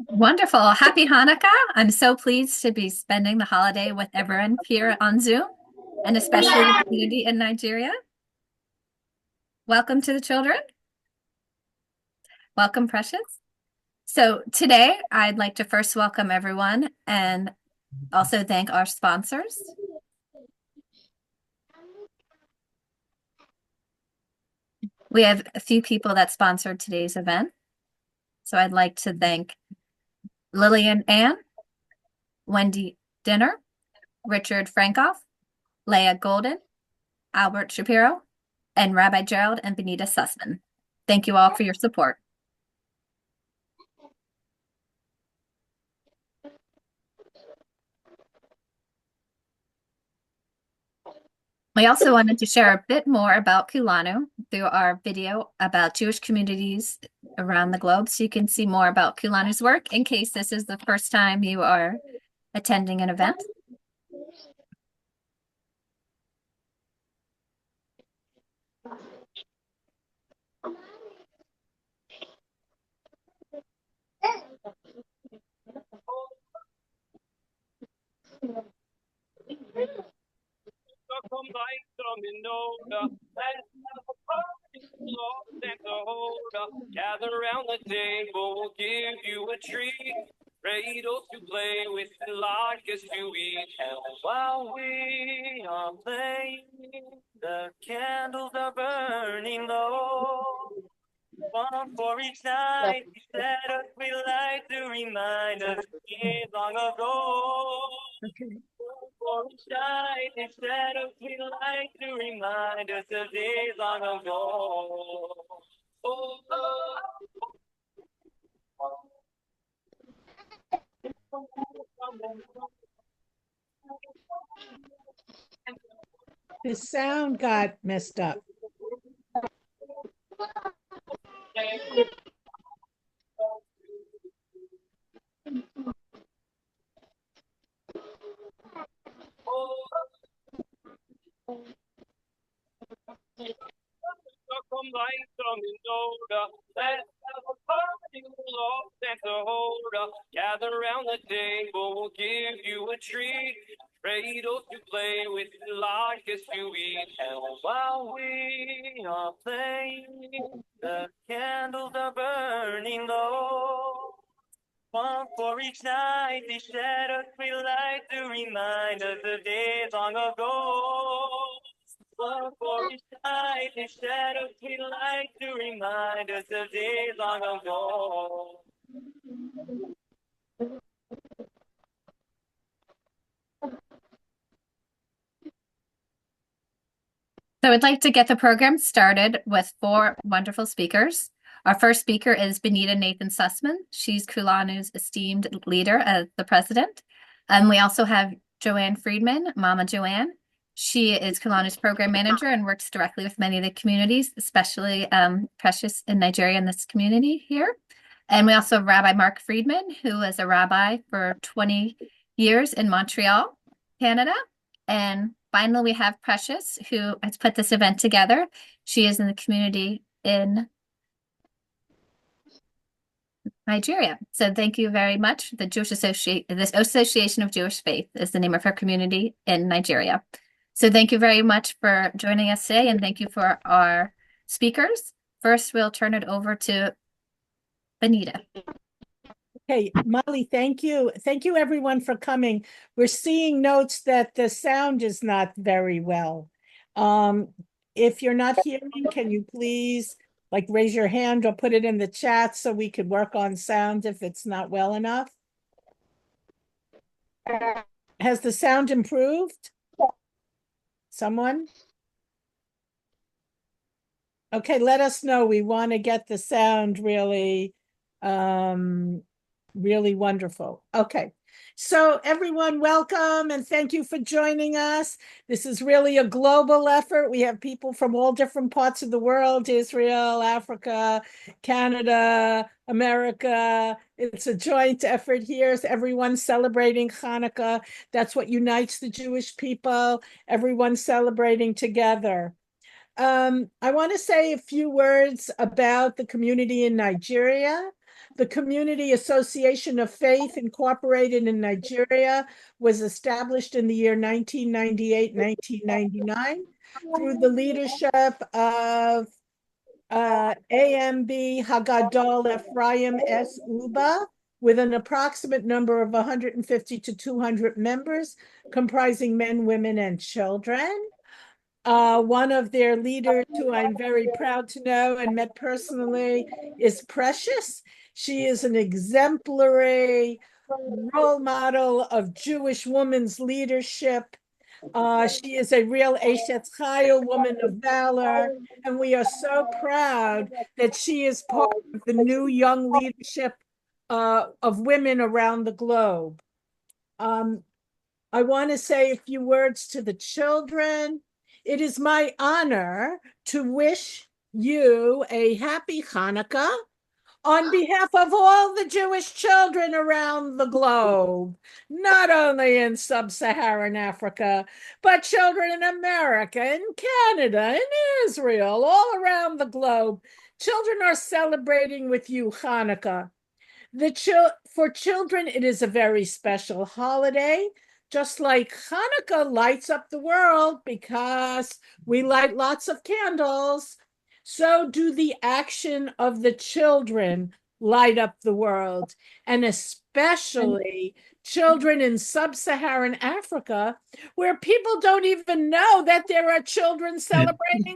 Wonderful. Happy Hanukkah. I'm so pleased to be spending the holiday with everyone here on Zoom, and especially the community in Nigeria. Welcome to the children. Welcome, Precious. So today I'd like to first welcome everyone and also thank our sponsors. We have a few people that sponsored today's event. So I'd like to thank Lillian Ann, Wendy Dinner, Richard Frankoff, Leah Golden, Albert Shapiro, and Rabbi Gerald and Benita Sussman. Thank you all for your support. We also wanted to share a bit more about Kulanu through our video about Jewish communities around the globe, so you can see more about Kulanu's work in case this is the first time you are attending an event. Gather around the table, we'll give you a treat. Cradles to play with and latkes to eat. And while we are playing, the candles are burning low. One for each night, let us relight to remind us of years long ago. For each night, instead of delight to remind us of days long ago. Oh, oh. The sound got messed up. Gather around the table, we'll give you a treat. Cradles to play with, latkes to eat. And while we are playing, the candles are burning low. One for each night, they shed a free light to remind us of days long ago. One for each night, they shed a free light to remind us of days long ago. So I'd like to get the program started with four wonderful speakers. Our first speaker is Benita Nathan Sussman. She's Kulanu's esteemed leader as the president. And we also have Joanne Friedman, Mama Joanne. She is Kulanu's program manager and works directly with many of the communities, especially Precious in Nigeria in this community here. And we also have Rabbi Mark Friedman, who is a rabbi for 20 years in Montreal, Canada. And finally, we have Precious, who has put this event together. She is in the community in Nigeria. So thank you very much. The Association of Jewish Faith is the name of her community in Nigeria. So thank you very much for joining us today, and thank you for our speakers. First, we'll turn it over to Benita. Okay, Molly, thank you. Thank you everyone for coming. We're seeing notes that the sound is not very well. If you're not hearing, can you please raise your hand or put it in the chat so we could work on sound if it's not well enough? Has the sound improved? Someone? Okay, let us know. We want to get the sound really really wonderful. Okay. So everyone, welcome and thank you for joining us. This is really a global effort. We have people from all different parts of the world, Israel, Africa, Canada, America. It's a joint effort here. So everyone's celebrating Hanukkah. That's what unites the Jewish people. Everyone's celebrating together. I want to say a few words about the community in Nigeria. The Community Association of Faith, Incorporated in Nigeria, was established in the year 1998, 1999 through the leadership of AMB Hagadol Ephraim S. Uba, with an approximate number of 150 to 200 members, comprising men, women, and children. One of their leaders, who I'm very proud to know and met personally, is Precious. She is an exemplary role model of Jewish women's leadership. She is a real Eshet Chayil, woman of valor, and we are so proud that she is part of the new young leadership of women around the globe. I want to say a few words to the children. It is my honor to wish you a happy Hanukkah on behalf of all the Jewish children around the globe, not only in sub-Saharan Africa, but children in America, in Canada, in Israel, all around the globe. Children are celebrating with you Hanukkah. For children, it is a very special holiday, just like Hanukkah lights up the world because we light lots of candles. So do the action of the children light up the world, and especially children in sub-Saharan Africa, where people don't even know that there are children celebrating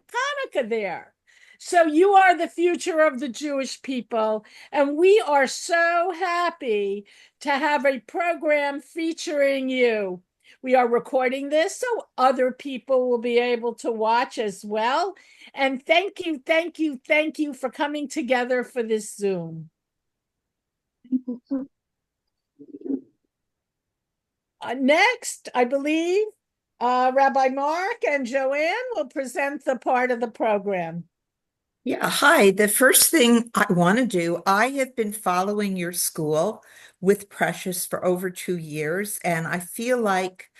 Hanukkah there. So you are the future of the Jewish people, and we are so happy to have a program featuring you. We are recording this so other people will be able to watch as well. And thank you, thank you, thank you for coming together for this Zoom. Next, I believe Rabbi Mark and Joanne will present the part of the program. Yeah, hi. The first thing I want to do, I have been following your school with Precious for over 2 years, and I feel like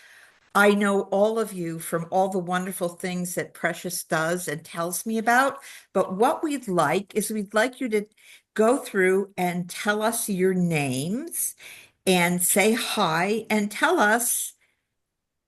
I know all of you from all the wonderful things that Precious does and tells me about. But what we'd like is we'd like you to go through and tell us your names and say hi and tell us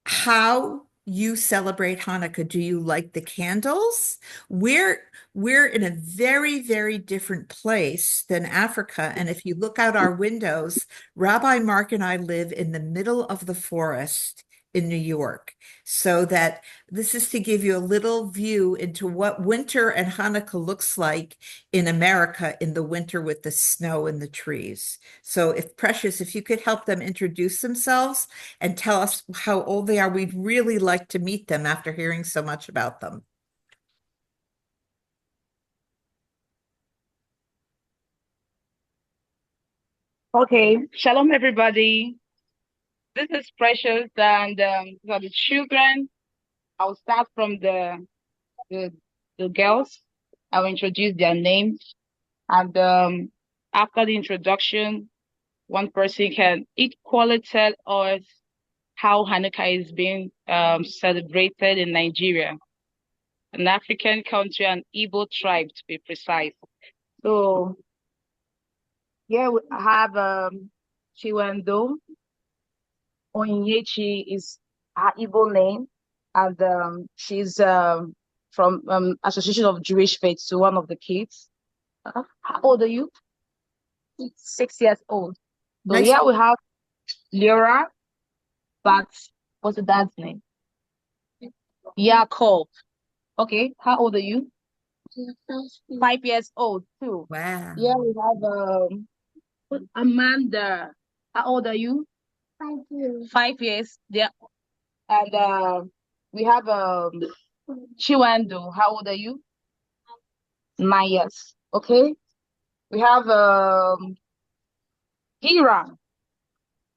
how you celebrate Hanukkah. Do you like the candles? We're in a very, very different place than Africa. And if you look out our windows, Rabbi Mark and I live in the middle of the forest in New York. So that this is to give you a little view into what winter and Hanukkah looks like in America in the winter with the snow and the trees. So if Precious, if you could help them introduce themselves and tell us how old they are, we'd really like to meet them after hearing so much about them. Okay, shalom everybody. This is Precious, and these are the children. I'll start from the girls. I'll introduce their names, and after the introduction, one person can equally tell us how Hanukkah is being celebrated in Nigeria, an African country, an Igbo tribe to be precise. So here we have Chiwendo. Onyechi is her Igbo name, and she's from Association of Jewish Faith, so one of the kids. How old are you? 6 years old. So Nice. here we have Lyra, but what's the dad's name? Yaakov. Okay, how old are you? 5 years old too. Wow. Here we have Amanda. How old are you? 5 years. 5 years. Yeah. And we have Chiwando. How old are you? 9 years. Okay. We have Hira,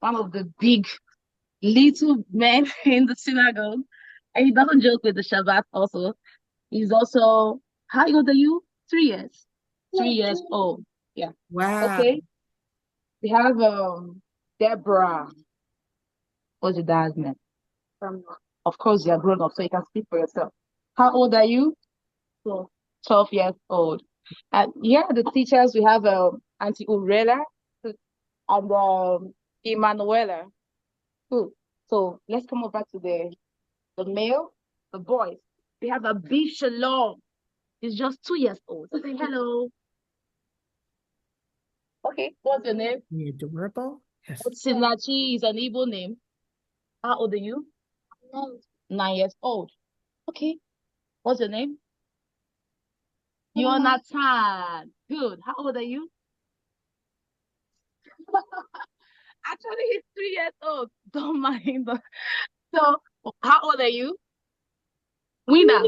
one of the big little men in the synagogue. And he doesn't joke with the Shabbat also. He's also, how old are you? 3 years. 3 years old. Yeah. Wow. Okay. We have Deborah. What's your dad's name? Of course, you're grown up, so you can speak for yourself. How old are you? 12 years old. And here are the teachers. We have Auntie Urela, and Emanuela. Good. So let's come over to the male, the boys. We have a big Shalom. He's just 2 years old. Say hello. Okay, what's your name? Adorable. Yes. Sinachi is an Igbo name. How old are you? 9 years old. Okay, what's your name? Jonathan. Good. How old are you? Actually, he's 3 years old. Don't mind. So, how old are you? Winner.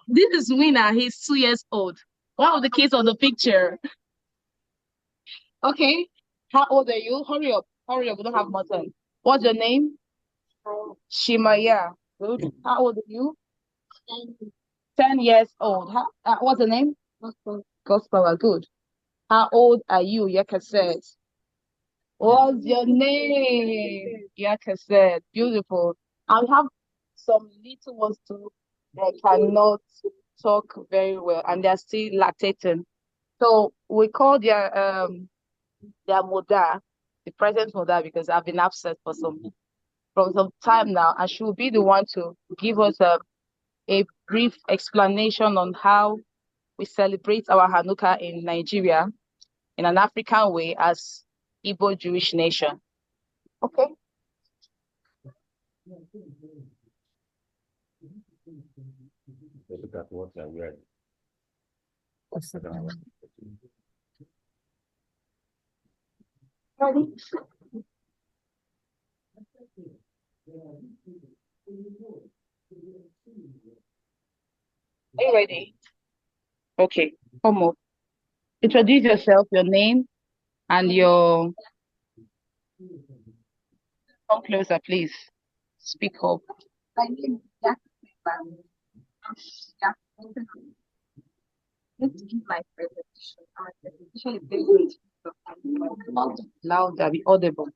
This is Winner. He's 2 years old. One of the kids on the picture. Okay. How old are you? Hurry up. Hurry up. We don't have more time. What's your name? Shimaya. Good. How old are you? 10 years old. What's the name? Gospel. Good. How old are you? Yaka said. What's your name? Yaka said. Beautiful. I have some little ones too that cannot talk very well and they're still lactating. So we call their mother, the present mother, because I've been absent for from some time now, and she will be the one to give us a brief explanation on how we celebrate our Hanukkah in Nigeria in an African way as Igbo Jewish nation. Okay. Look at what I read. Ready? Are you ready? Okay, come up. Introduce yourself, your name, and your. Come closer, please. Speak up. My name is Let's give my presentation. Our presentation is based on louder, be audible.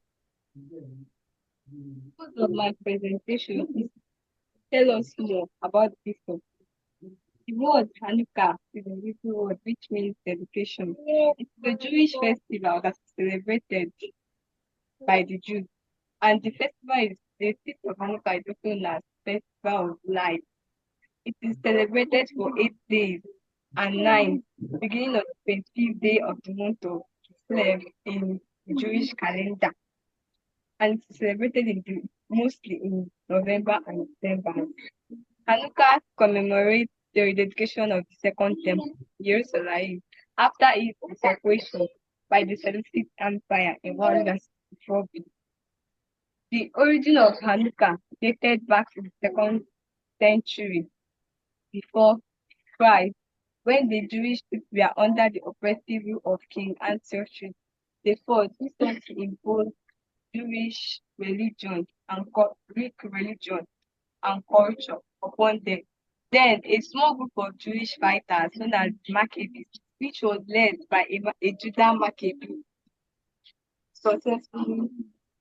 Part of my presentation is tell us more about this topic. The word Hanukkah is a Hebrew word which means dedication. It's a Jewish festival that is celebrated by the Jews. And the festival is the feast of Hanukkah is also known as Festival of Light. It is celebrated for 8 days and nights, beginning on the 25th day of the month of Kislev in the Jewish calendar. And it's celebrated mostly in November and December. Hanukkah commemorates the rededication of the Second Temple, Jerusalem, after its desecration by the Seleucid Empire in 164 BC. The origin of Hanukkah dated back to the 2nd century before Christ, when the Jewish people were under the oppressive rule of King Antiochus IV, who sought to impose Jewish religion and Greek religion and culture upon them. Then a small group of Jewish fighters known as Maccabees, which was led by a Judah Maccabee, successfully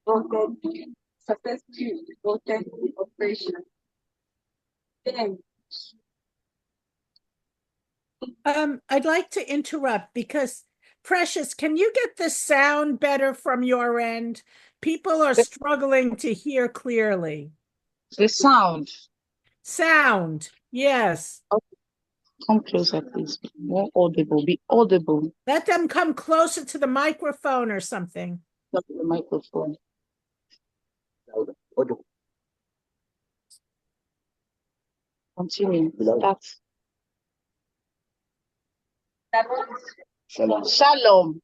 voted the operation. Then I'd like to interrupt because Precious, can you get the sound better from your end? People are struggling to hear clearly. the sound. Sound, yes. Come closer, please. More audible. Be audible. Let them come closer to the microphone or something. Not the microphone. Continue. That's Shalom.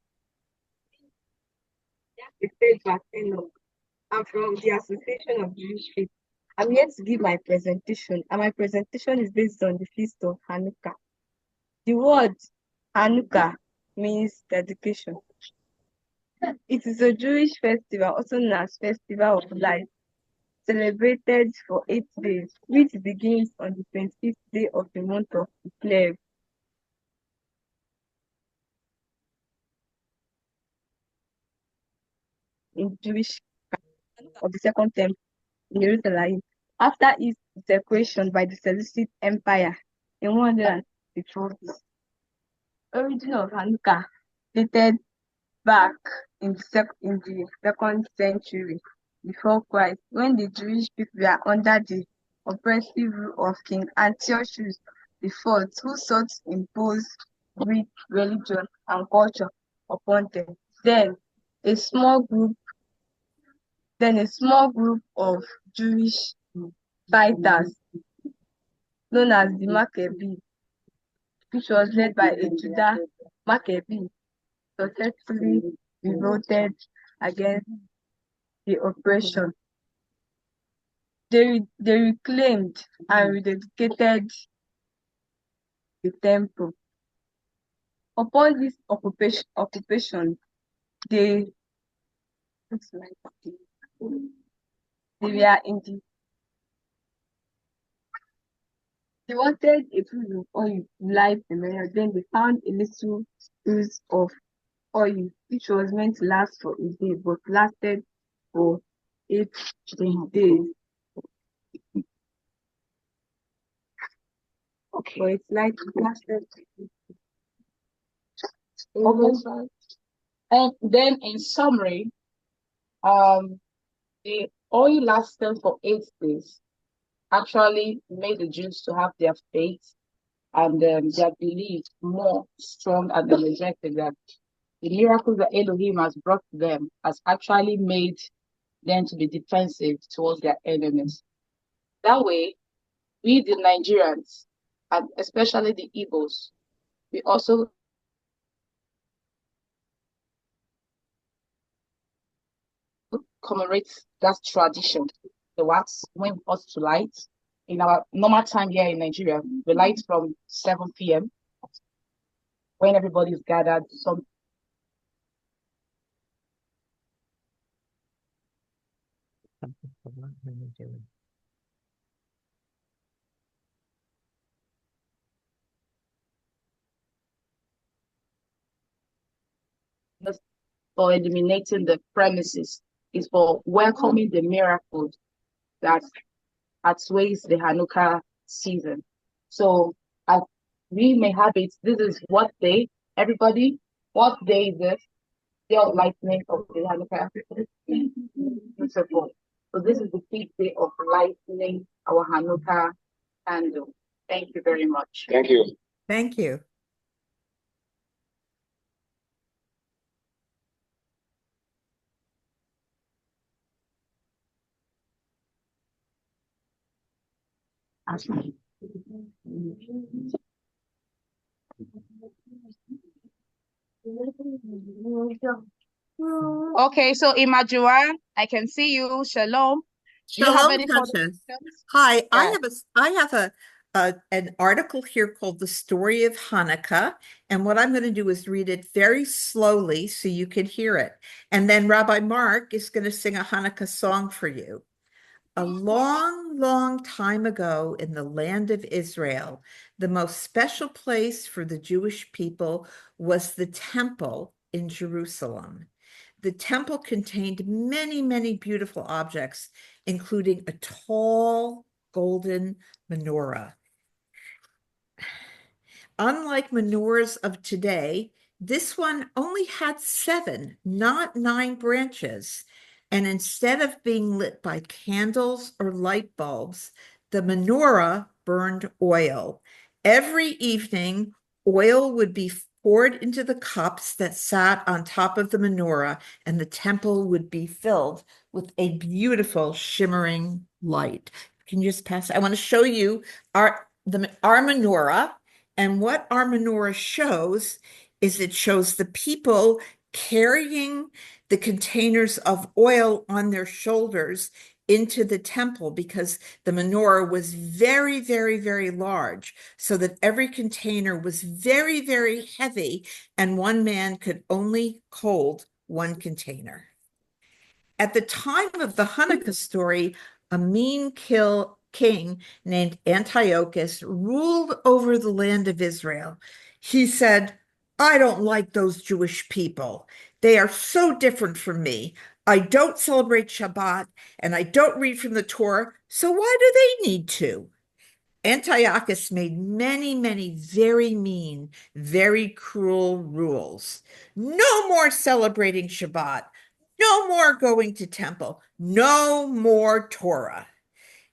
I'm from the Association of Jewish Faith. I'm here to give my presentation, and my presentation is based on the feast of Hanukkah. The word Hanukkah means dedication. It is a Jewish festival, also known as Festival of Light, celebrated for 8 days, which begins on the 25th day of the month of Kislev. In Jewish of the Second Temple in Jerusalem, after its desecration by the Seleucid Empire in 164. Origin of Hanukkah dated back in the second century before Christ, when the Jewish people were under the oppressive rule of King Antiochus IV, who sought to impose Greek religion and culture upon them. Then a small group, a small group of Jewish fighters known as the Maccabees, which was led by a Judah Maccabee, successfully revolted against the oppression. They reclaimed and rededicated the temple. Upon this occupation, they were in the they wanted a piece of oil light memorial. Then they found a little piece of oil which was meant to last for a day, but lasted for 8 days. Okay, so it's like lasted. Okay. And then in summary, the oil lasted for 8 days actually made the Jews to have their faith and their belief more strong and energetic, that the miracles that Elohim has brought to them has actually made them to be defensive towards their enemies. That way, we the Nigerians, and especially the Igbos, we also commemorate that tradition. The wax when we us to light. In our normal time here in Nigeria, we light from 7 p.m. when everybody is gathered. Some for eliminating the premises is for welcoming the miracles that outweighs the Hanukkah season. So as we may have it, this is what day, everybody, what day is this? Day of lightning of the Hanukkah. Beautiful. So this is the fifth day of lightning our Hanukkah candle. Thank you very much. Thank you. Thank you. Okay, so Imajuan, I can see you. Shalom. Do you have Shalom, any further Precious. questions? Hi, Yeah. I have an article here called The Story of Hanukkah, and what I'm going to do is read it very slowly so you can hear it. And then Rabbi Mark is going to sing a Hanukkah song for you. A long, long time ago in the land of Israel, the most special place for the Jewish people was the temple in Jerusalem. The temple contained many, many beautiful objects, including a tall golden menorah. Unlike menorahs of today, this one only had 7, not 9 branches. And instead of being lit by candles or light bulbs, the menorah burned oil. Every evening, oil would be poured into the cups that sat on top of the menorah, and the temple would be filled with a beautiful shimmering light. Can you just pass? I want to show you our menorah. And what our menorah shows is it shows the people carrying the containers of oil on their shoulders into the temple, because the menorah was very, very, very large, so that every container was very, very heavy, and one man could only hold one container. At the time of the Hanukkah story, a mean king named Antiochus ruled over the land of Israel. He said, I don't like those Jewish people. They are so different from me. I don't celebrate Shabbat and I don't read from the Torah, so why do they need to? Antiochus made many, many very mean, very cruel rules. No more celebrating Shabbat. No more going to temple. No more Torah,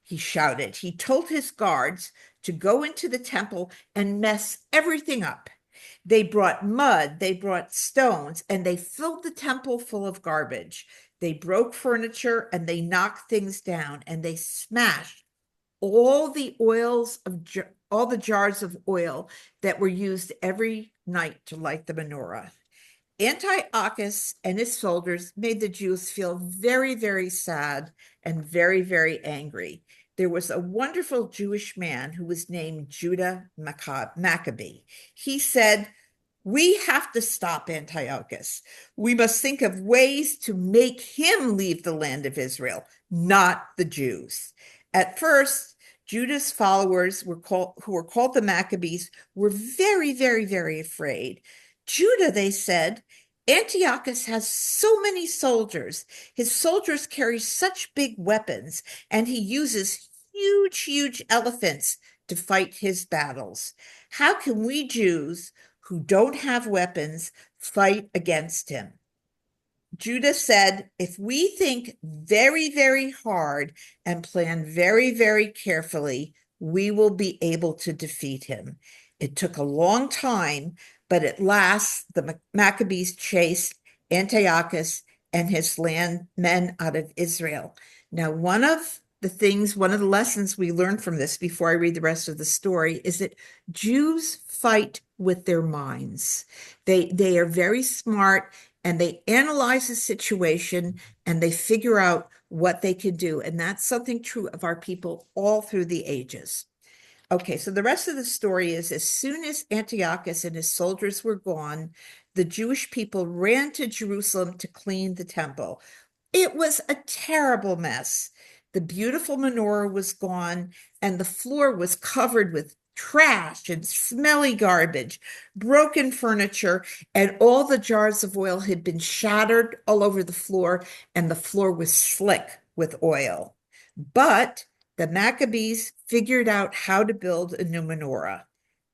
he shouted. He told his guards to go into the temple and mess everything up. They brought mud, they brought stones, and they filled the temple full of garbage. They broke furniture and they knocked things down and they smashed all the all the jars of oil that were used every night to light the menorah. Antiochus and his soldiers made the Jews feel very, very sad and very, very angry. There was a wonderful Jewish man who was named Judah Maccabee. He said, "We have to stop Antiochus. We must think of ways to make him leave the land of Israel, not the Jews." At first, Judah's followers who were called the Maccabees, were very, very, very afraid. Judah, they said, Antiochus has so many soldiers. His soldiers carry such big weapons, and he uses huge, huge elephants to fight his battles. How can we Jews who don't have weapons fight against him? Judah said, if we think very, very hard and plan very, very carefully, we will be able to defeat him. It took a long time, but at last the Maccabees chased Antiochus and his men out of Israel. Now, one of the lessons we learned from this before I read the rest of the story is that Jews fight with their minds. They are very smart and they analyze the situation and they figure out what they can do. And that's something true of our people all through the ages. Okay, so the rest of the story is as soon as Antiochus and his soldiers were gone, the Jewish people ran to Jerusalem to clean the temple. It was a terrible mess. The beautiful menorah was gone, and the floor was covered with trash and smelly garbage, broken furniture, and all the jars of oil had been shattered all over the floor, and the floor was slick with oil. But the Maccabees figured out how to build a new menorah.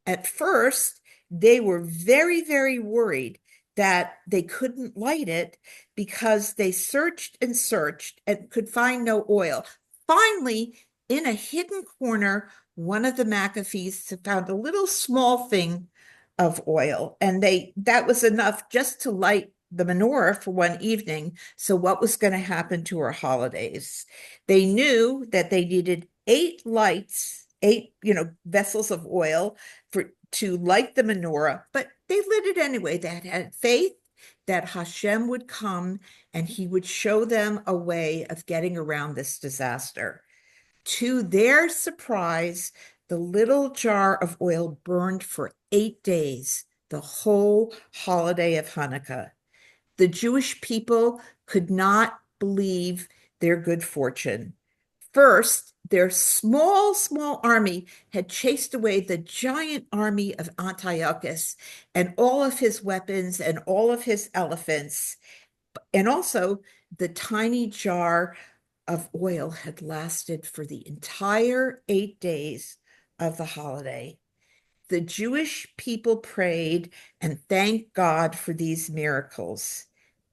At first, they were very, very worried that they couldn't light it because they searched and searched and could find no oil. Finally, in a hidden corner, one of the Maccabees found a little small thing of oil, and that was enough just to light the menorah for one evening. So what was going to happen to our holidays? They knew that they needed 8 lights, 8, vessels of oil to light the menorah, but they lit it anyway. They had faith that Hashem would come and he would show them a way of getting around this disaster. To their surprise, the little jar of oil burned for 8 days, the whole holiday of Hanukkah. The Jewish people could not believe their good fortune. First, their small, small army had chased away the giant army of Antiochus and all of his weapons and all of his elephants. And also, the tiny jar of oil had lasted for the entire 8 days of the holiday. The Jewish people prayed and thanked God for these miracles.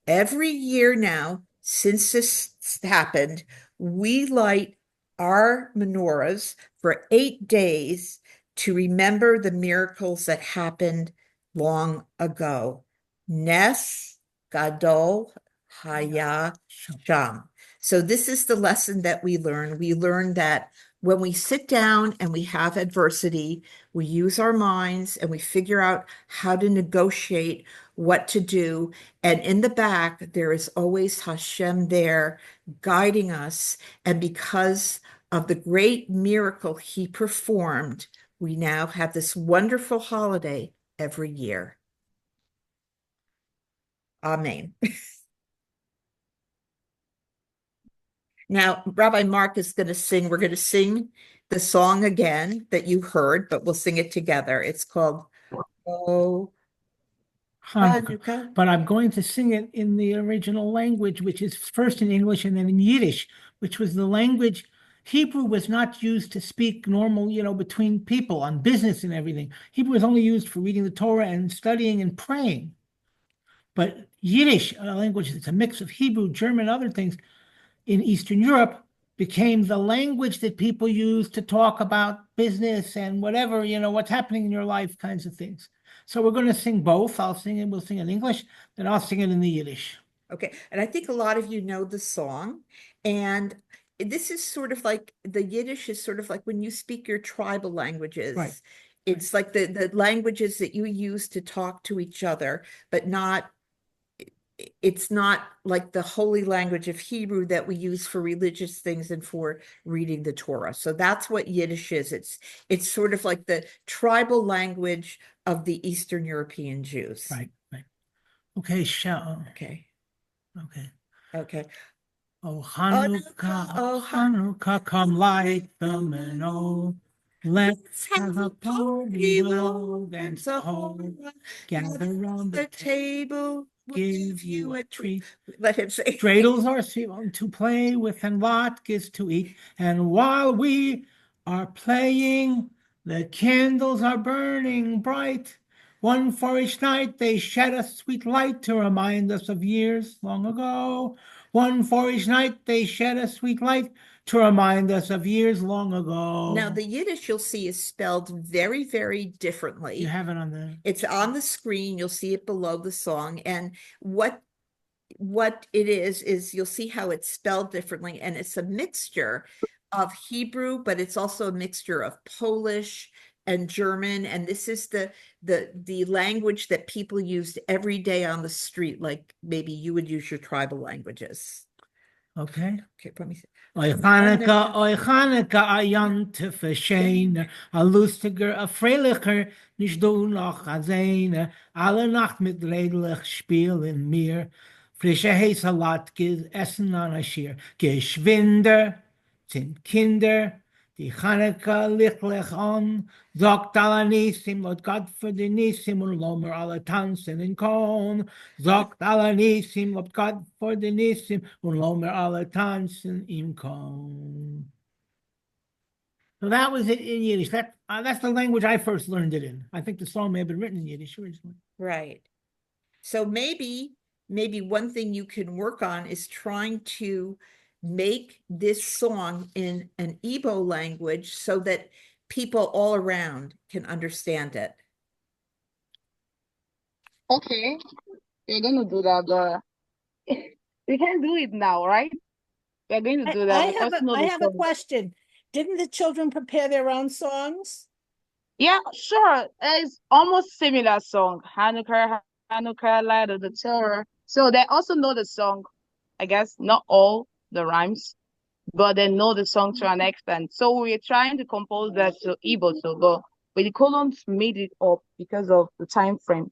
Every year now, since this happened, we light our menorahs for 8 days to remember the miracles that happened long ago. Nes Gadol Haya Sham. So this is the lesson that we learn. We learn that when we sit down and we have adversity, we use our minds and we figure out how to negotiate what to do. And in the back, there is always Hashem there guiding us. And because of the great miracle he performed, we now have this wonderful holiday every year. Amen. Now, Rabbi Mark is going to sing. We're going to sing the song again that you heard, but we'll sing it together. It's called Oh Chanukah. But I'm going to sing it in the original language, which is first in English and then in Yiddish, which was the language Hebrew was not used to speak normal, between people on business and everything. Hebrew was only used for reading the Torah and studying and praying. But Yiddish, a language that's a mix of Hebrew, German, other things, in Eastern Europe became the language that people use to talk about business and whatever, what's happening in your life kinds of things. So we're going to sing both. We'll sing in English, and I'll sing it in the Yiddish. Okay. And I think a lot of you know the song. And this is sort of like the Yiddish is sort of like when you speak your tribal languages. Right. It's like the languages that you use to talk to each other, but it's not like the holy language of Hebrew that we use for religious things and for reading the Torah. So that's what Yiddish is. It's sort of like the tribal language of the Eastern European Jews. Right. Okay, Okay. Okay. Oh Chanukah, come light the menorah. Let's have a party, we'll dance a whole. Gather round the table, give you a treat. Let him say. Dreidels are to play with and latkes to eat. And while we are playing, the candles are burning bright. One for each night they shed a sweet light to remind us of years long ago. One for each night they shed a sweet light to remind us of years long ago. Now, the Yiddish you'll see is spelled very, very differently. You have it on the... It's on the screen. You'll see it below the song. And what it is you'll see how it's spelled differently. And it's a mixture of Hebrew, but it's also a mixture of Polish and German. And this is the language that people used every day on the street, like maybe you would use your tribal languages. Okay. Let me see. Oy Chanukah, a Yontif, a Shane, a lustiger, a freilicher, nicht du noch a Zene, alle Nacht mit redlich spielen mir, frische Heisalat, essen an a Schier, Geschwinder, sind Kinder, die Chanukah lichtlich an, sagt alle Nisim, lot Gott für die Nisim, und lomer alle tanzen in Korn, sagt alle Nisim, lot Gott für die Nisim, und lomer alle tanzen in Korn. So that was it in Yiddish. That's the language I first learned it in. I think the song may have been written in Yiddish originally. Right. So maybe one thing you can work on is trying to make this song in an Igbo language so that people all around can understand it. Okay, we're going to do that, but we can do it now, right? We're going to do that. I have a question. Didn't the children prepare their own songs? Yeah, sure. It's almost similar song. Hanukkah, light of the Torah. So they also know the song. I guess not all the rhymes, but they know the song to an extent. So we're trying to compose that to Igbo, but the columns made it up because of the time frame.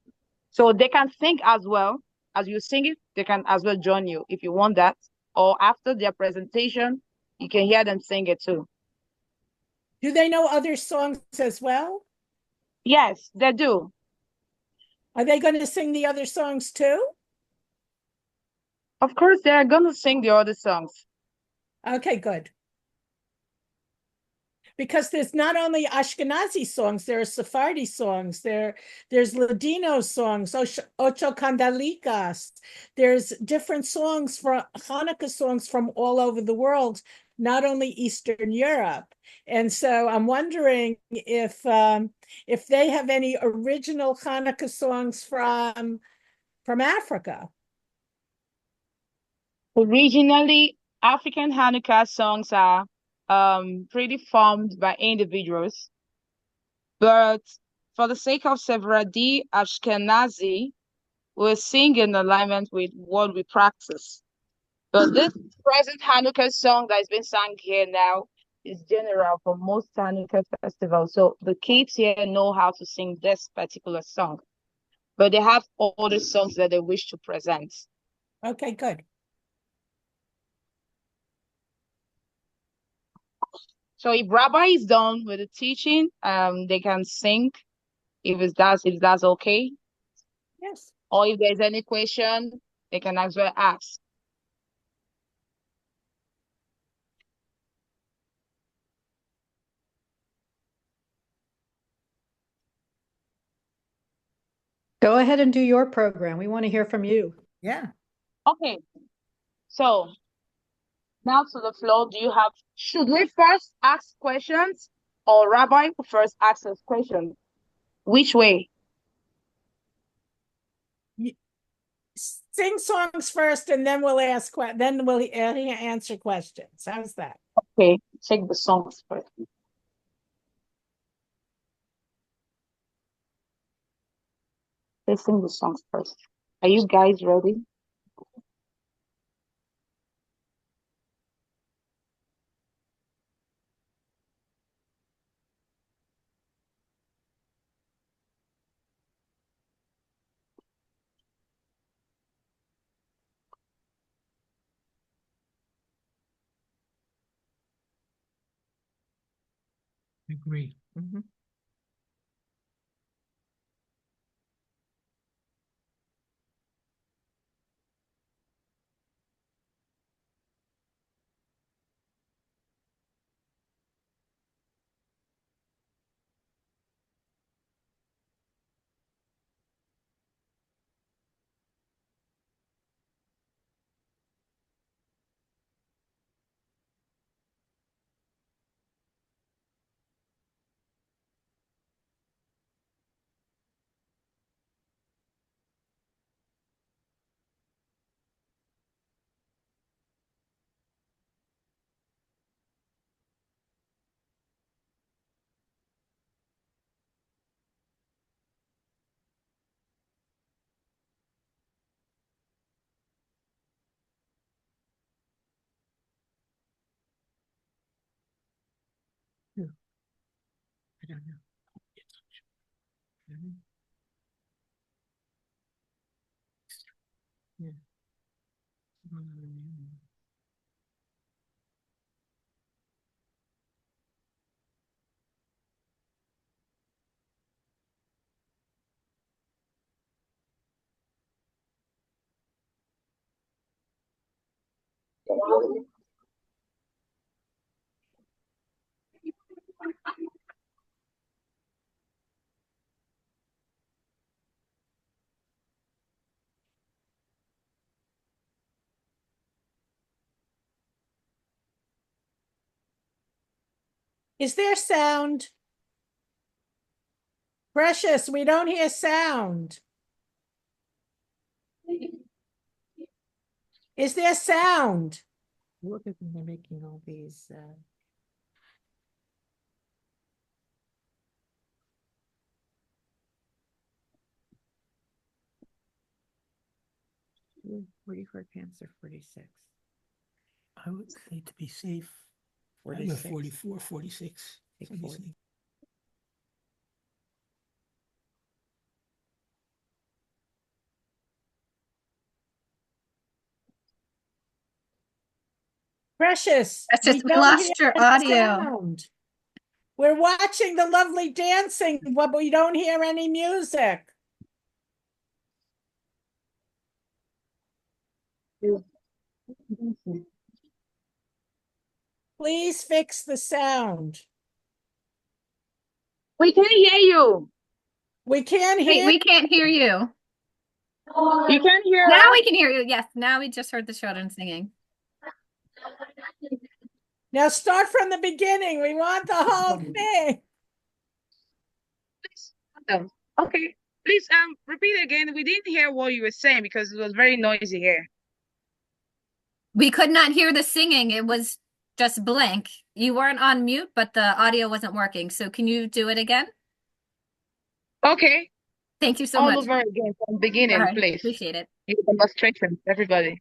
So they can sing as well. As you sing it, they can as well join you if you want that. Or after their presentation, you can hear them sing it too. Do they know other songs as well? Yes, they do. Are they going to sing the other songs too? Of course, they're going to sing the other songs. Okay, good. Because there's not only Ashkenazi songs, there are Sephardi songs, there's Ladino songs, Ocho Candelitas. There's different songs for Hanukkah songs from all over the world, not only Eastern Europe. And so I'm wondering if they have any original Hanukkah songs from Africa. Originally, African Hanukkah songs are pretty formed by individuals, but for the sake of Sephardi Ashkenazi, we'll sing in alignment with what we practice. But this present Hanukkah song that is being sung here now is general for most Hanukkah festivals. So the kids here know how to sing this particular song, but they have other songs that they wish to present. Okay, good. So if Rabbi is done with the teaching, they can sing if that's okay. Yes. Or if there's any question, they can as well ask. Go ahead and do your program. We want to hear from you. Yeah. Okay, so now to the floor. Should we first ask questions or Rabbi will first ask us questions? Which way? Sing songs first, and then we'll then we'll answer questions. How's that? Okay, take the songs first. Let's sing the songs first. Are you guys ready? Agree. Mhm. Yeah. I don't know. Mhm. Yeah. Is there sound? Precious, we don't hear sound. Is there sound? Look at them, they're making all these. Ooh, 44 cancer, 46. I would say to be safe, I went 46. 44, 46. Take Somebody's 40. saying. Precious, That's we just, we don't hear lost your any audio. sound. We're watching the lovely dancing, but we don't hear any music. Please fix the sound. We can hear you. We can't Wait, hear. we can't hear you. You can hear Now us. we can hear you. Yes, now we just heard the children singing. Now start from the beginning. We want the whole thing. Oh, okay. Please repeat again. We didn't hear what you were saying because it was very noisy here. We could not hear the singing. It was just blank. You weren't on mute, but the audio wasn't working. So can you do it again? Okay. Thank you so All much. over again from the All beginning, right, please. appreciate it. Demonstration, everybody.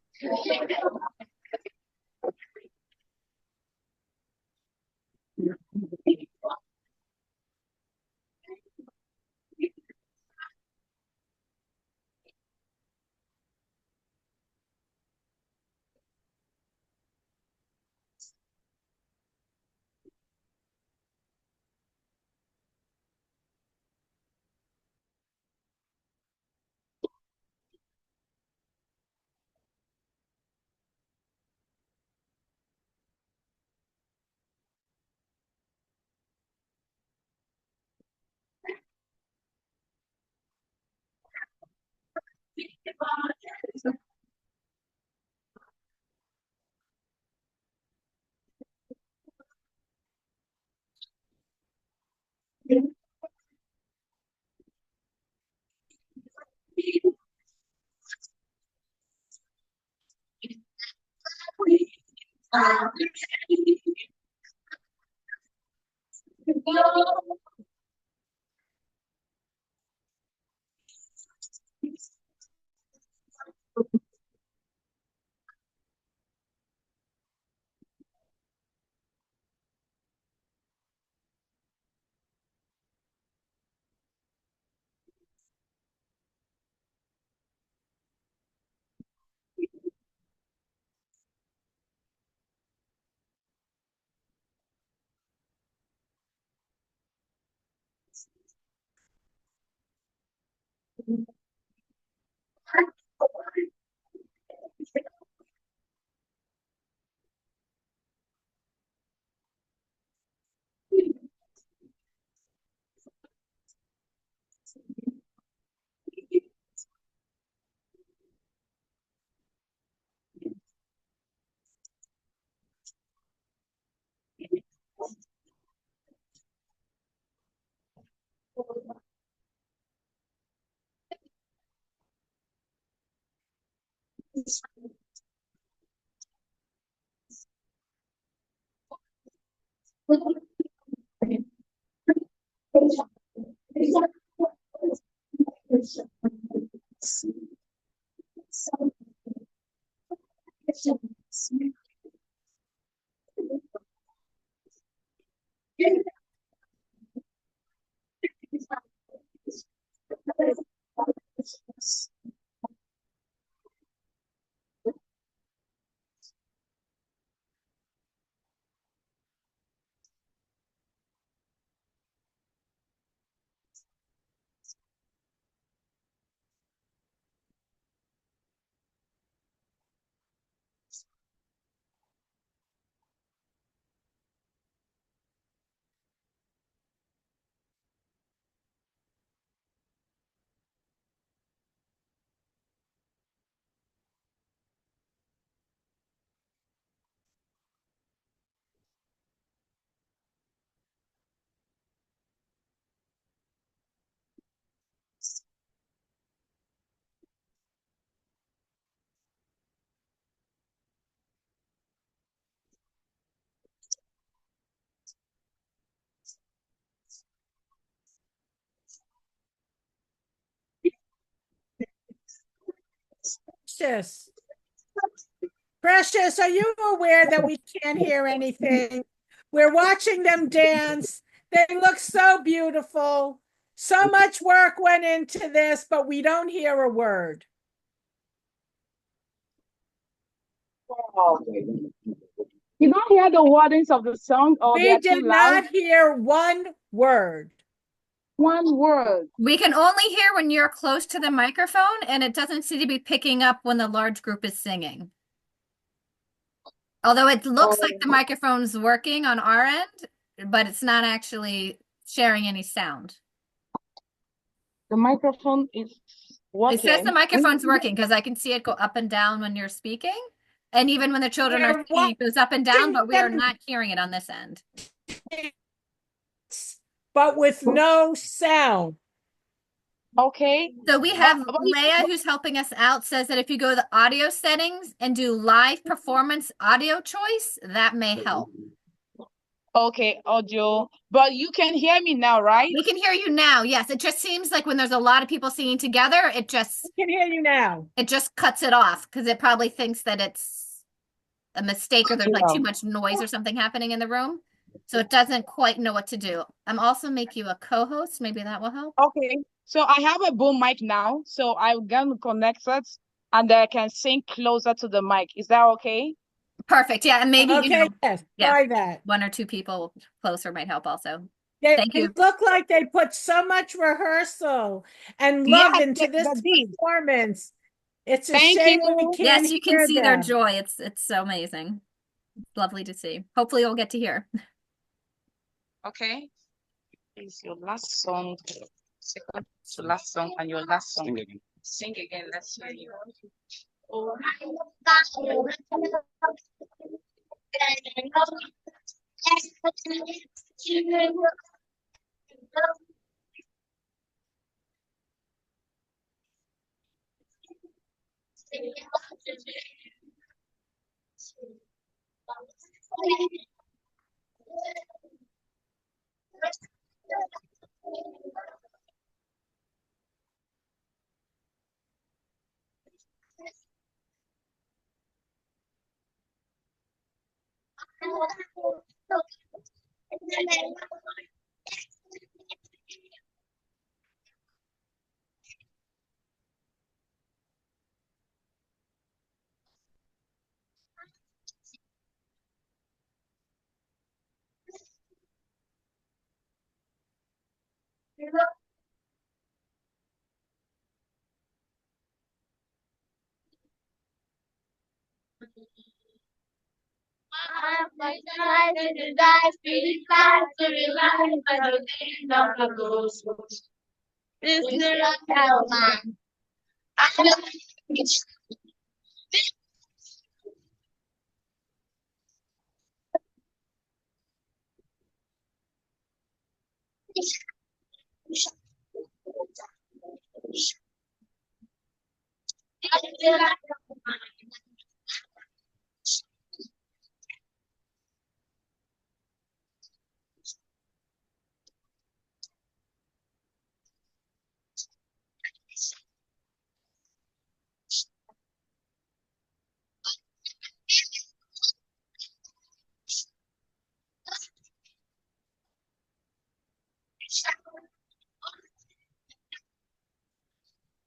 Precious. Precious, are you aware that we can't hear anything? We're watching them dance. They look so beautiful. So much work went into this, but we don't hear a word. You don't hear the wordings of the song, or they We are too did loud? not hear one word. One word. We can only hear when you're close to the microphone, and it doesn't seem to be picking up when the large group is singing. Although it looks like the microphone's working on our end, but it's not actually sharing any sound. The microphone is It says the working. microphone's working because I can see it go up and down when you're speaking. And even when the children are We're singing, it goes up and down, but we are watching not hearing it on this end. but with no sound. Okay. So we have But- Leia, who's helping us out, says that if you go to the audio settings and do live performance audio choice, that may help. Okay, audio. But you can hear me now, right? We can hear you now. Yes, it just seems like when there's a lot of people singing together, I can hear you now. it just cuts it off because it probably thinks that it's a mistake or there's like too much noise or something happening in the room. So it doesn't quite know what to do. I'm also make you a co-host. Maybe that will help. Okay. So I have a boom mic now. So I'm going to connect it and I can sing closer to the mic. Is that okay? Perfect. Yeah, and maybe Okay, yes, try that. one or two people closer might help also. They Thank you. look like they put so much rehearsal and love Yes, into this they did. performance. It's a Thank shame we you. can't Yes, you can hear see their them. joy. It's so amazing. It's lovely to see. Hopefully you'll get to hear. Okay. It's your last song, second to last song, and your last song. Sing again. Let's hear you.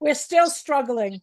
We're still struggling.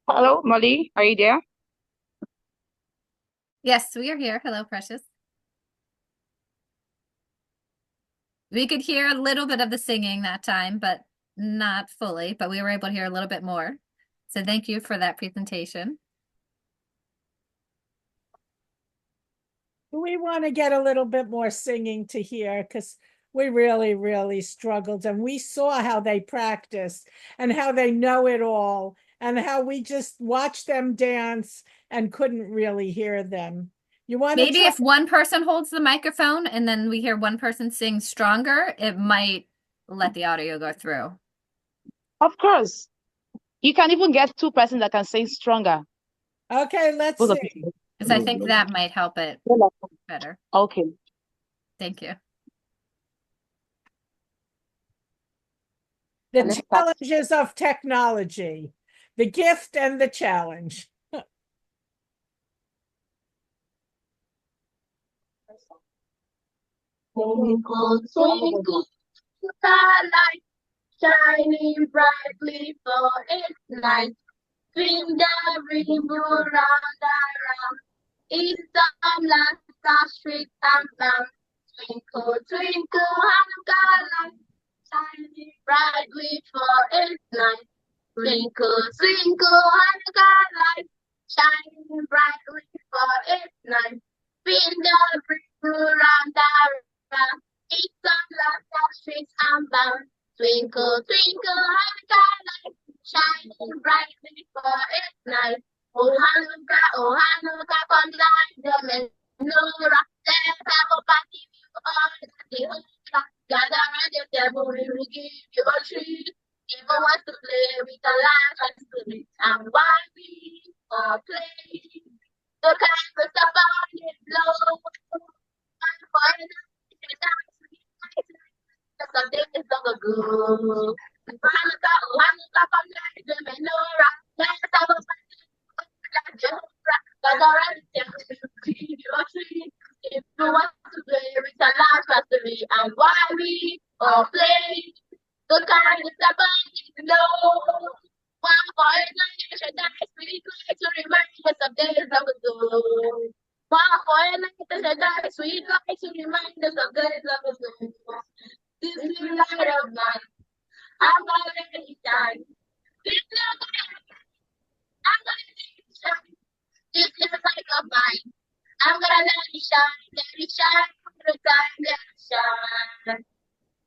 Hello, Molly. Are you there? Yes, we are here. Hello, Precious. We could hear a little bit of the singing that time, but not fully, but we were able to hear a little bit more. So thank you for that presentation. We want to get a little bit more singing to hear because we really, really struggled. And we saw how they practice and how they know it all and how we just watched them dance and couldn't really hear them. You want to Maybe try? if one person holds the microphone and then we hear one person sing stronger, it might let the audio go through. Of course. You can even get two persons that can sing stronger. Okay, let's Both of see. you. Because I think that might help it better. Okay. Thank you. The Let's start. challenges of technology, the gift and the challenge. Twinkle, twinkle, starlight, shining brightly for its light. Swing the rainbow round and round. In some last star street and bound. Twinkle, twinkle, Hanukkah light, shining brightly for its night. Twinkle, twinkle, Hanukkah light, shining brightly for its night. Wind the breeze around the each sun last star streets and bound. Twinkle, twinkle, Hanukkah light, shining brightly for its night. Oh Hanukkah, come light the menorah. Let's have a party with all the Hanukkah. Gather around the table, we will give you a treat. Give us to play with the light and spirit. And while we all play, the candles above it blow. And for the some days long ago. Hanukkah, oh Hanukkah, come light the menorah. Let's have a party like Jehovah. Gather around the table, we will give you a treat. If you want to play with a light and spirit. And while we all play, the kind is about to know. One for a nation that is sweet life to remind us of days long ago. One for a nation that is sweet life to remind us of days long ago. This little light of mine, I'm gonna let it shine. This little light of mine, I'm gonna let it shine. This little light of mine, I'm gonna let it shine all the time, let it shine.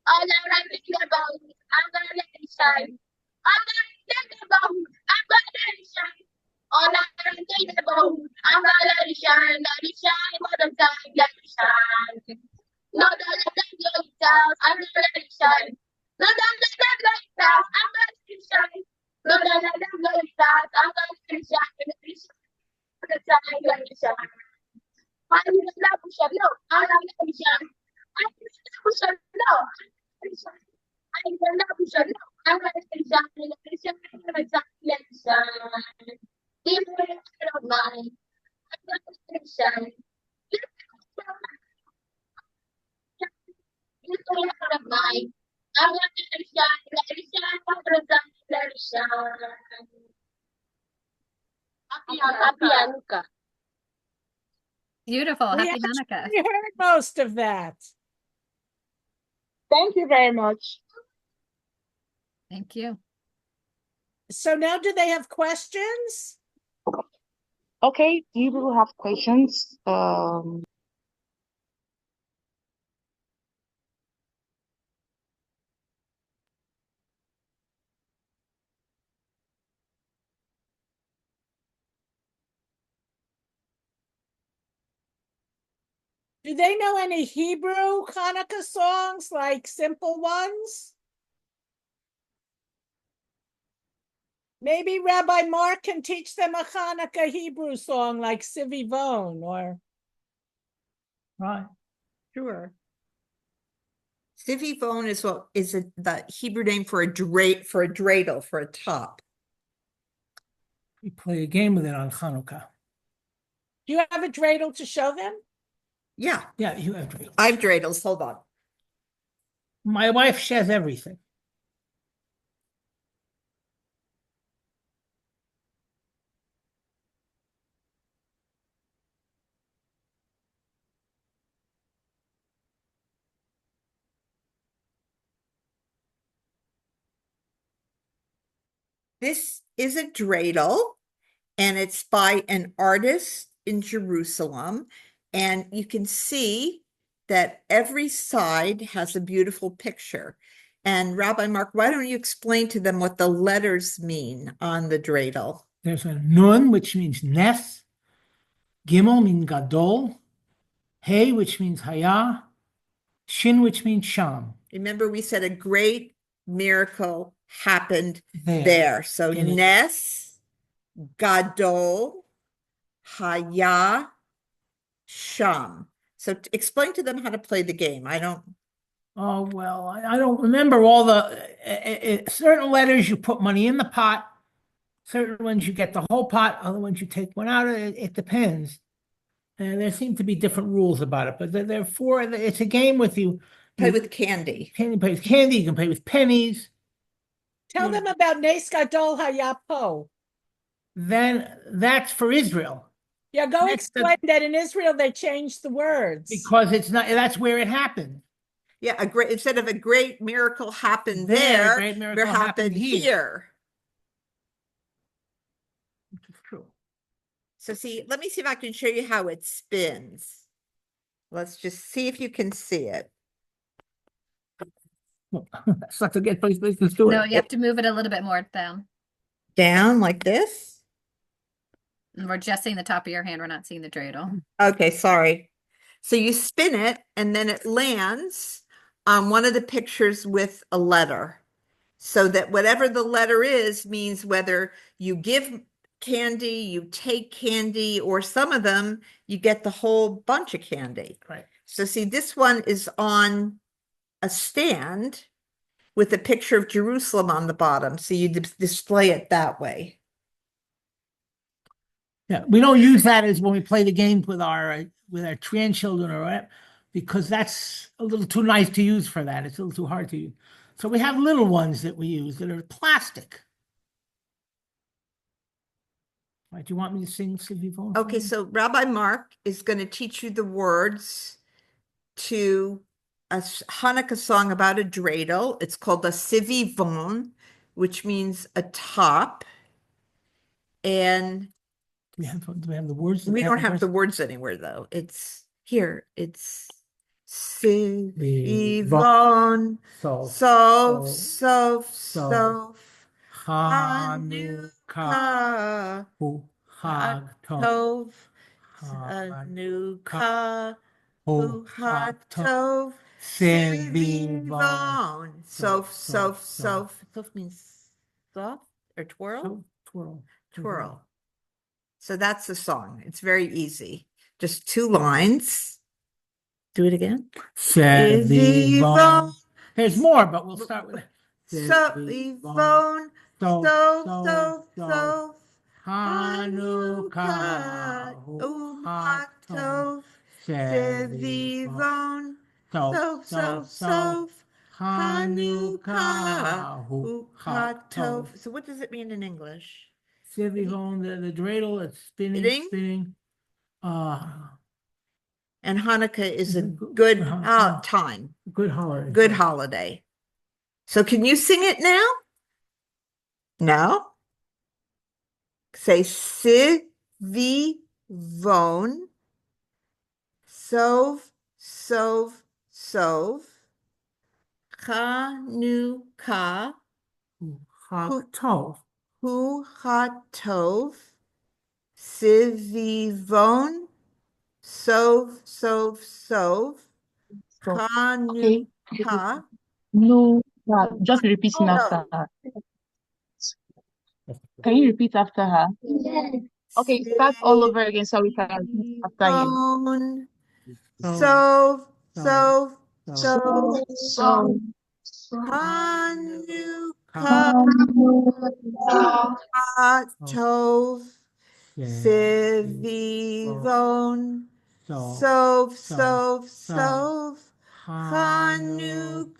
All I think about it, I'm gonna let it shine. All I think about it, I'm gonna let it shine. All I think about it, I'm gonna let it shine all the time, let it shine. No, don't let that blow it down, I'm gonna let it shine. No, don't let that blow it down, I'm gonna let it shine. No, don't let that blow it down, I'm gonna let it shine. Let it shine all the time, let it shine. I need a love push up, no, I'm not let it shine. I need a love push up, no. I need a love push up, no. I'm gonna let it shine, let it shine, let it shine, let it shine. Give me a little of mine, I'm gonna let it shine. Give me a little of mine, give me a little of mine. I'm gonna let it shine all the time, let it shine. Happy Hanukkah. Beautiful. We Happy Hanukkah. actually heard most of that. Thank you very much. Thank you. So now do they have questions? Okay, do you people have questions? Do they know any Hebrew Hanukkah songs, like simple ones? Maybe Rabbi Mark can teach them a Hanukkah Hebrew song like Sivivon or. Right. Sure. Sivivon is the Hebrew name for a dreidel, for a top. We play a game with it on Chanukah. Do you have a dreidel to show them? Yeah, Yeah, you have dreidels. I have dreidels. Hold on. My wife shares everything. This is a dreidel, and it's by an artist in Jerusalem. And you can see that every side has a beautiful picture. And Rabbi Mark, why don't you explain to them what the letters mean on the dreidel? There's a nun, which means Nes. Gimel means Gadol. Hey, which means Haya. Shin, which means Sham. Remember, we said a great miracle happened There. there. So In it. Nes, Gadol, Haya, Sham. So explain to them how to play the game. I don't. Oh, well, I don't remember all the certain letters you put money in the pot, certain ones you get the whole pot, other ones you take one out. It depends. And there seem to be different rules about it, but there are four. It's a game with you. Play with candy. Can you play with candy? You can play with pennies. Tell them about Nes Gadol Hayapo. Then that's for Israel. Yeah, go Next to- explain that in Israel they changed the words. because it's not, that's where it happened. Yeah, instead of a great miracle happened There, there, great miracle there happened happened here. here. Which is true. So see, let me see if I can show you how it spins. Let's just see if you can see it. That's not a good place to do No, it. you have to move it a little bit more down. Down like this. And we're just seeing the top of your hand. We're not seeing the dreidel. Okay, sorry. So you spin it and then it lands on one of the pictures with a letter. So that whatever the letter is means whether you give candy, you take candy, or some of them, you get the whole bunch of candy. Right. So see, this one is on a stand with a picture of Jerusalem on the bottom. So you display it that way. Yeah, we don't use that as when we play the games with our grandchildren or whatever, because that's a little too nice to use for that. It's a little too hard to use. So we have little ones that we use that are plastic. Right, do you want me to sing Sivi Vaughn? Okay, so Rabbi Mark is going to teach you the words to a Hanukkah song about a dreidel. It's called the Sivi Vaughn, which means a top. And Do we have the words? we don't have the words anywhere though. It's here. It's Sivi Vaughn, So Hanukkah, Hag Tov, Chanukah, Hag Tov, Sevivon. Sof. Sof means soft or twirl? Twirl. So that's the song. It's very easy. Just 2 lines. Do it again. Sevivon. There's more, but we'll start with it. Sevivon, Sof, Hanukkah, Hag Tov, Sevivon, Sof, Chanukah, Hag Tov. So what does it mean in English? Sevivon, the dreidel, it's spinning. And Hanukkah is a good time. Good holiday. Good holiday. So can you sing it now? No? Say Sivivon, Sov, Chanukah, Hag Tov. Hu Hatov, Sivivon, Sov, Chanukah. No, just repeating after her. Can you repeat after her? Yes. Okay, start all over again so we can repeat after you. Sov, So, Chanukah, Tov, Sivivon, Sov, Chanukah,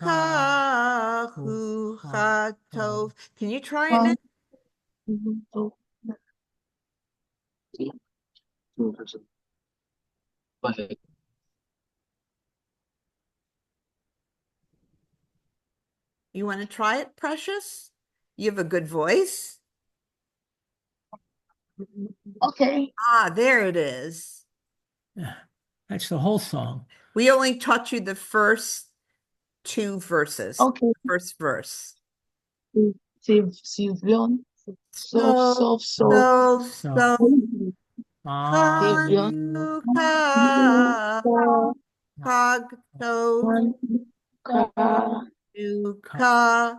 Hu Hatov. Can you try it now? You want to try it, Precious? You have a good voice. okay. There it is. Yeah, that's the whole song. We only taught you the first 2 verses. Okay. First verse. Sivyon. So, Chanukah, Hag Tov, Chanukah,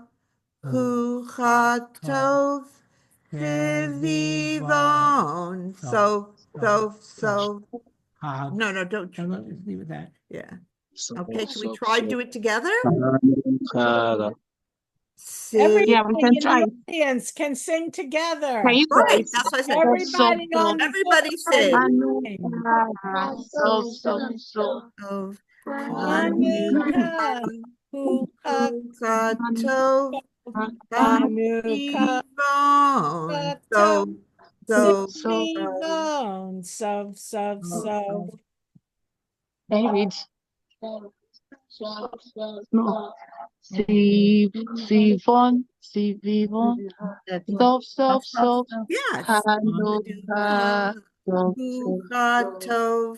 Hu Hatov, Sivivon. So. No, don't. Let's leave it that. Yeah. Okay, can we try do it together? Everybody Yeah, we can in try. the audience can sing together. Can you try? Right, that's what I said. Everybody on the Everybody phone sing. So. Chanukah, Hu Hatov, Chanukah, Sivivon. So. So, Sivon. So. Can you read? No. Sivon, Sov, yes. Chanukah, Chanukah Tov,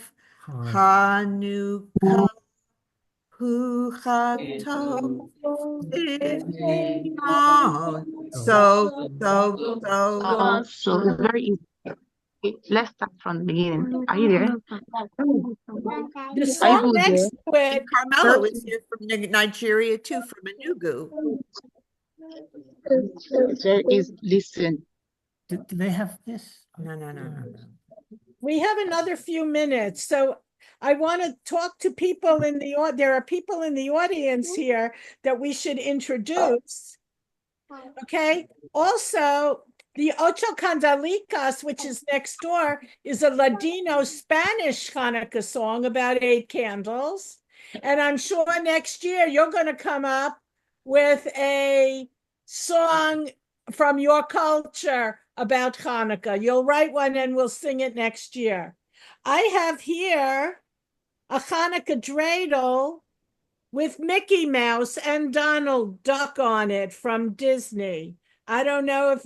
Chanukah, Tov, Sivon. So it's very easy. Okay, let's start from the beginning. Are you there? The Are you song good there? next to it, Carmelo is here from Nigeria too, from Enugu. It's very easy. Listen. Do they have this? No. we have another few minutes. So I want to talk to people in the there are people in the audience here that we should introduce. Okay. Also, the Ocho Candalicas, which is next door, is a Ladino Spanish Hanukkah song about 8 candles. And I'm sure next year you're going to come up with a song from your culture about Hanukkah. You'll write one and we'll sing it next year. I have here a Hanukkah dreidel with Mickey Mouse and Donald Duck on it from Disney. I don't know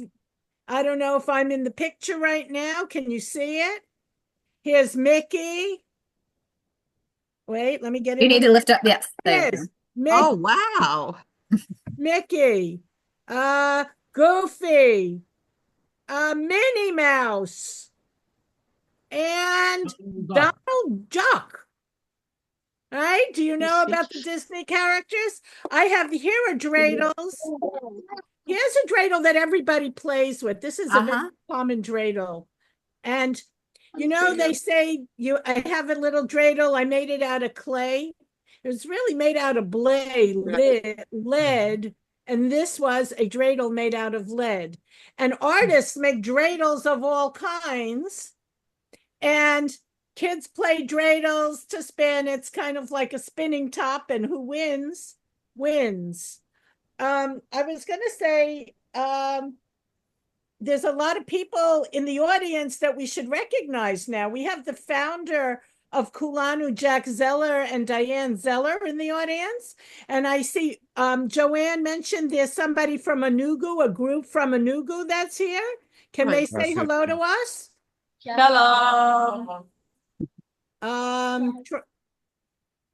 if I'm in the picture right now. Can you see it? Here's Mickey. Wait, let me get it. You need to lift up. Yes. There you Yes. go. Mickey. Oh, wow. Mickey. Goofy. Minnie Mouse. And Donald Duck. All right. Do you know about the Disney characters? I have here are dreidels. Here's a dreidel that everybody plays with. This is a very common dreidel. And you know, they say I have a little dreidel. I made it out of clay. It was really made out of lead. And this was a dreidel made out of lead. And artists make dreidels of all kinds. And kids play dreidels to spin. It's kind of like a spinning top, and who wins, wins. I was going to say, there's a lot of people in the audience that we should recognize now. We have the founder of Kulanu, Jack Zeller, and Diane Zeller in the audience. And I see Joanne mentioned there's somebody from Enugu, a group from Enugu that's here. Can they say hello to us? Hello.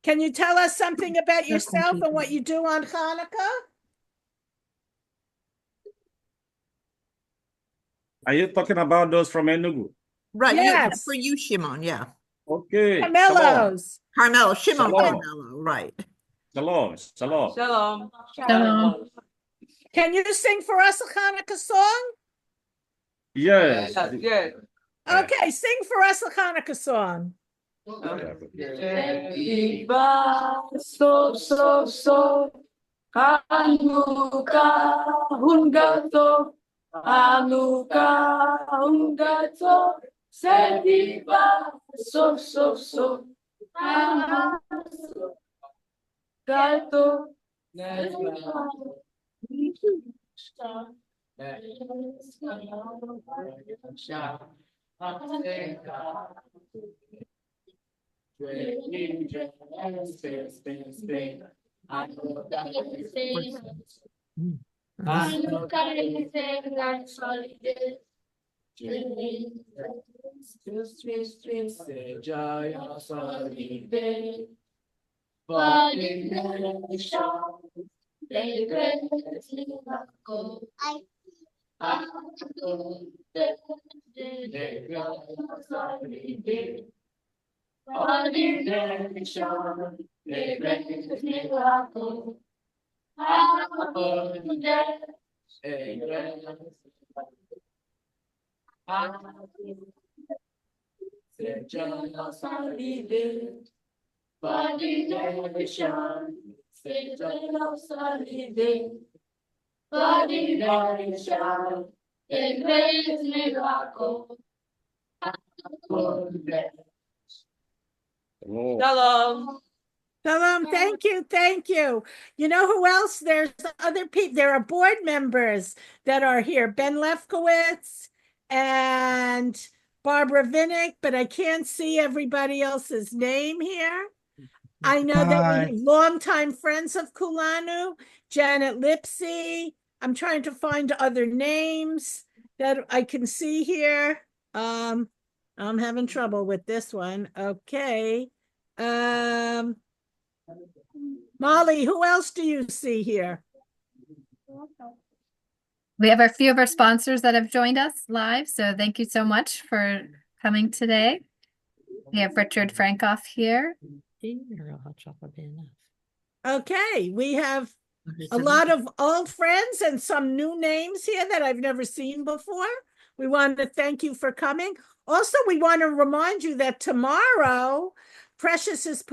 Can you tell us something about yourself and what you do on Hanukkah? Are you talking about those from Enugu? Right. Yes. For you, Shimon. Yeah. Okay. Carmelos. Carmelo. Shimon Shalom. Carmelo. Right. Shalom. Shalom. Can you sing for us a Hanukkah song? Yes. Okay, sing for us a Hanukkah song. Shalom, thank you. You know who else? There's other people. There are board members that are here. Ben Lefkowitz and Barbara Vinnick, but I can't see everybody else's name here. I know that we have longtime friends of Kulanu, Janet Lipsy. I'm trying to find other names that I can see here. I'm having trouble with this one. Okay. Molly, who else do you see here? We have a few of our sponsors that have joined us live, so thank you so much for coming today. We have Richard Frankoff here. Okay, we have a lot of old friends and some new names here that I've never seen before. We want to thank you for coming. Also, we want to remind you that tomorrow, Precious is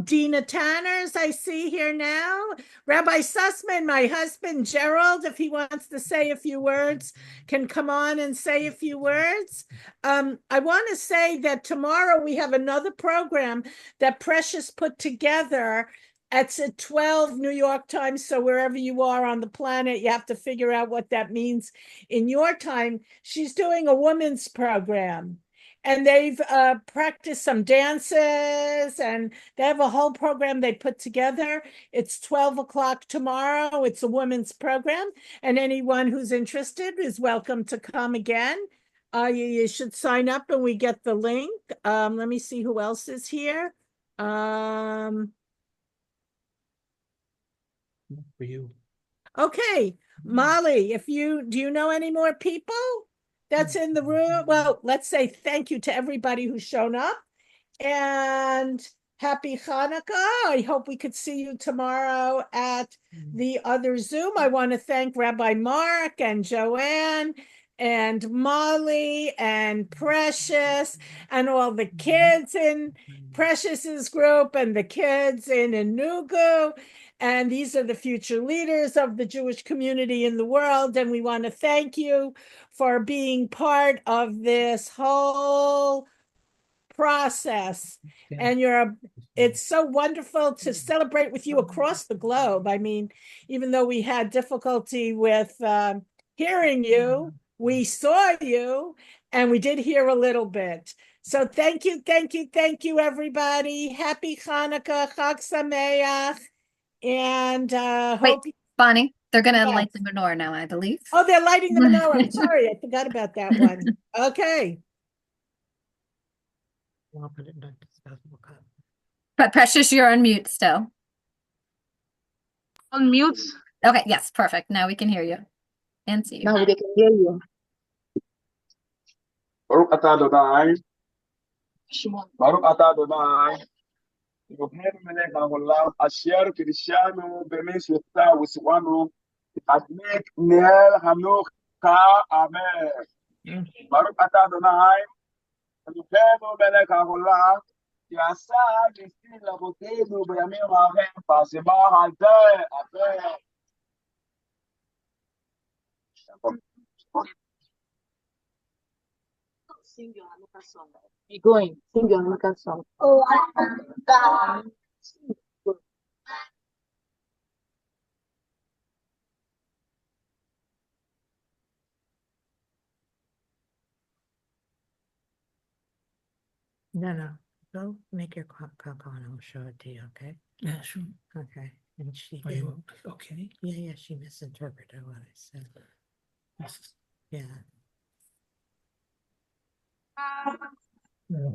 Dina Tanners, I see here now. Rabbi Sussman, my husband, Gerald, if he wants to say a few words, can come on and say a few words. I want to say that tomorrow we have another program that Precious put together. It's at 12 New York time, so wherever you are on the planet, you have to figure out what that means in your time. She's doing a women's program, and they've practiced some dances, and they have a whole program they put together. It's 12 o'clock tomorrow. It's a women's program, and anyone who's interested is welcome to come again. You should sign up, and we get the link. Let me see who else is here. For you. Okay, Molly, do you know any more people that's in the room? Well, let's say thank you to everybody who's shown up, and happy Hanukkah. I hope we could see you tomorrow at the other Zoom. I want to thank Rabbi Mark and Joanne and Molly and Precious and all the kids in Precious's group and the kids in Enugu. And these are the future leaders of the Jewish community in the world. And we want to thank you for being part of this whole process. And it's so wonderful to celebrate with you across the globe. I mean, even though we had difficulty with hearing you, we saw you and we did hear a little bit. So thank you, everybody. Happy Hanukkah, Chag Sameach. And Wait, Bonnie, they're going to Yes. light the menorah now, I believe. Oh, they're lighting the menorah. I'm sorry, I forgot about that one. Okay. I'll put it in a disposable cup. But Precious, you're on mute still. On mute. Okay, yes, perfect. Now we can hear you and see you. Now they can hear you. Baruch atah Adonai. Baruch atah Adonai. Eloheinu melech haolam asher kidshanu b'mitzvotav u'tzivanu admik neel hanukkah. Amen. Baruch atah Adonai. Eloheinu melech haolam כי עשה ניסים לאבותינו בימים ההם בזמן הזה. אמן. Sing your Hanukkah song. Be going. Sing your Hanukkah song. Oh, God. No. Go make your cocoa and I'll show it to you, okay? Yeah, sure. Okay. And she Are you okay? Yeah, she misinterpreted what I said. Yeah.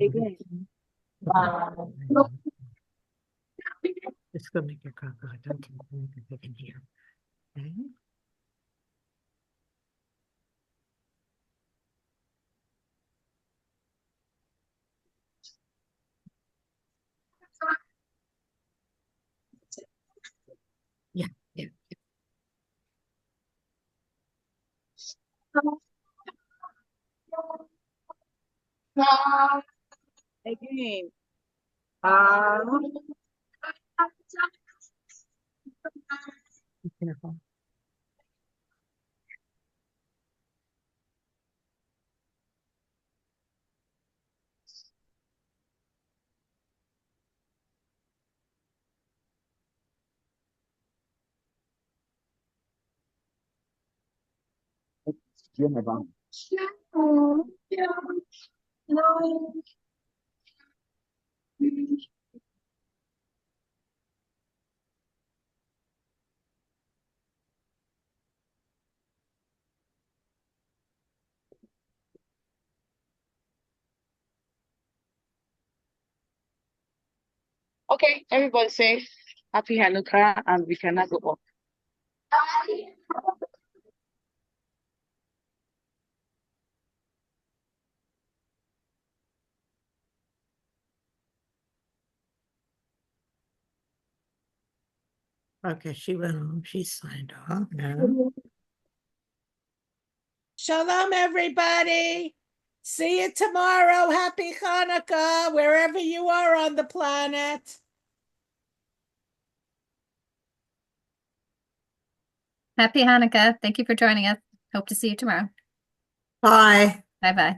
Again. Just go make your cocoa. Don't take anything in here. Okay? Yeah. Again. Be careful. Jim Evan. Okay, everybody say Happy Hanukkah and we can now go up. Okay, she went home. She signed off now. Shalom, everybody. See you tomorrow. Happy Hanukkah, wherever you are on the planet. Happy Hanukkah. Thank you for joining us. Hope to see you tomorrow. Bye. Bye bye.